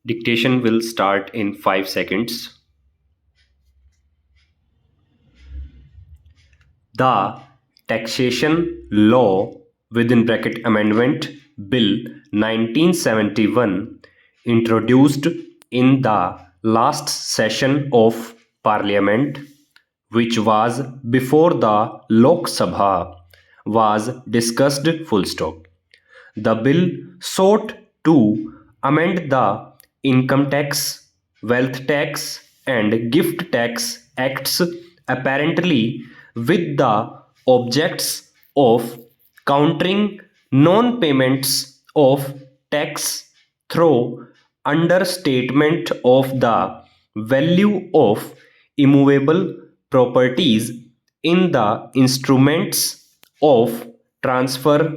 Dictation will start in 5 seconds. The Taxation Law within bracket Amendment Bill 1971 introduced in the last session of Parliament, which was before the Lok Sabha, was discussed full stop. The bill sought to amend the Income Tax, Wealth Tax, and Gift Tax Acts apparently with the objects of countering non-payments of tax through understatement of the value of immovable properties in the instruments of transfer,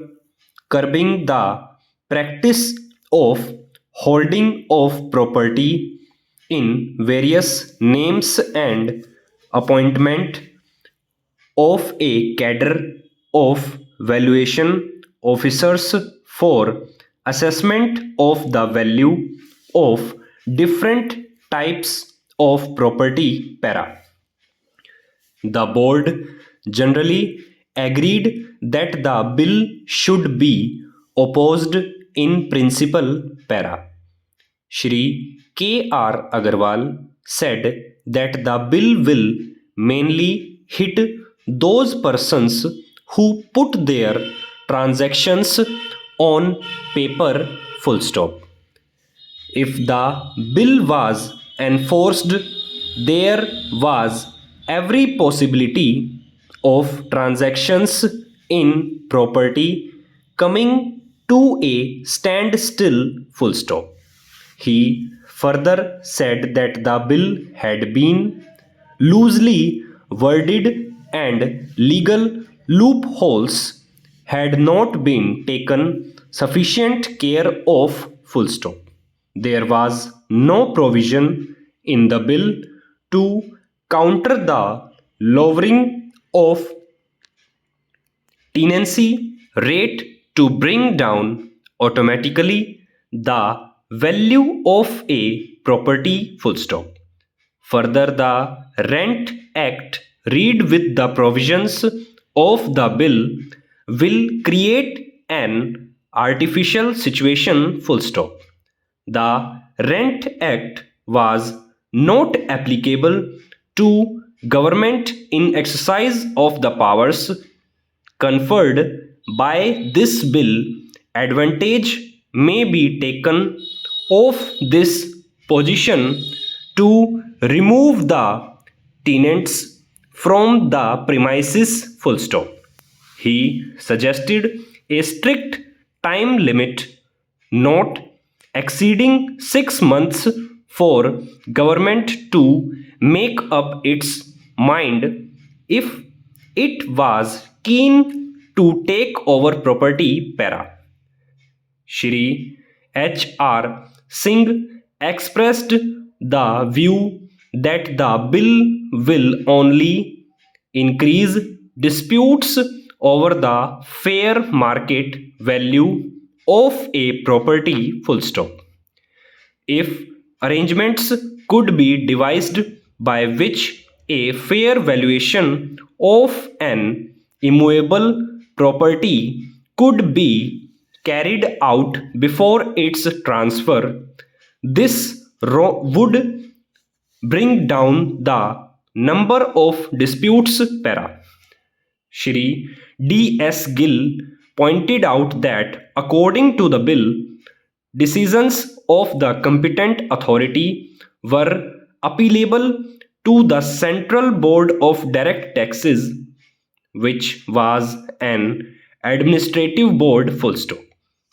curbing the practice of holding of property in various names and appointment of a cadre of valuation officers for assessment of the value of different types of property para. The board generally agreed that the bill should be opposed in principle para. Shri K.R. Agarwal said that the bill will mainly hit those persons who put their transactions on paper full stop. If the bill was enforced, there was every possibility of transactions in property coming to a standstill full stop. He further said that the bill had been loosely worded and legal loopholes had not been taken sufficient care of full stop. There was no provision in the bill to counter the lowering of tenancy rate to bring down automatically the value of a property full stop. Further, the Rent Act read with the provisions of the bill will create an artificial situation full stop. The Rent Act was not applicable to government in exercise of the powers conferred by this bill. Advantage may be taken of this position to remove the tenants from the premises full stop. He suggested a strict time limit not exceeding 6 months for government to make up its mind if it was keen to take over property para. Shri H.R. Singh expressed the view that the bill will only increase disputes over the fair market value of a property full stop. If arrangements could be devised by which a fair valuation of an immovable property could be carried out before its transfer, this would bring down the number of disputes para. Shri D.S. Gill pointed out that according to the bill, decisions of the competent authority were appealable to the Central Board of Direct Taxes, which was an administrative board full stop.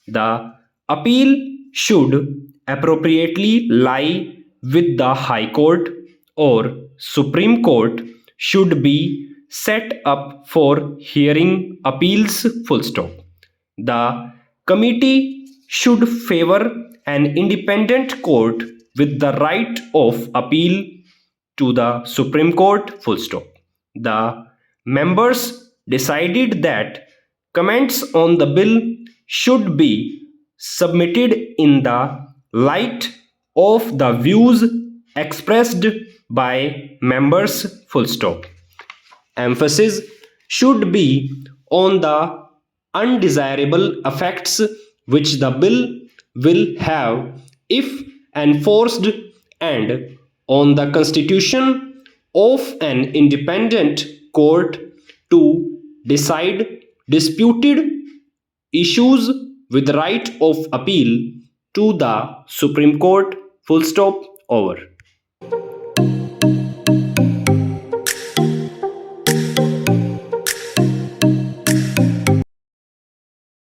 The appeal should appropriately lie with the High Court or Supreme Court should be set up for hearing appeals full stop. The committee should favor an independent court with the right of appeal to the Supreme Court full stop. The members decided that comments on the bill should be submitted in the light of the views expressed by members, full stop. Emphasis should be on the undesirable effects which the bill will have if enforced and on the constitution of an independent court to decide disputed issues with right of appeal to the Supreme Court. Full stop. Over.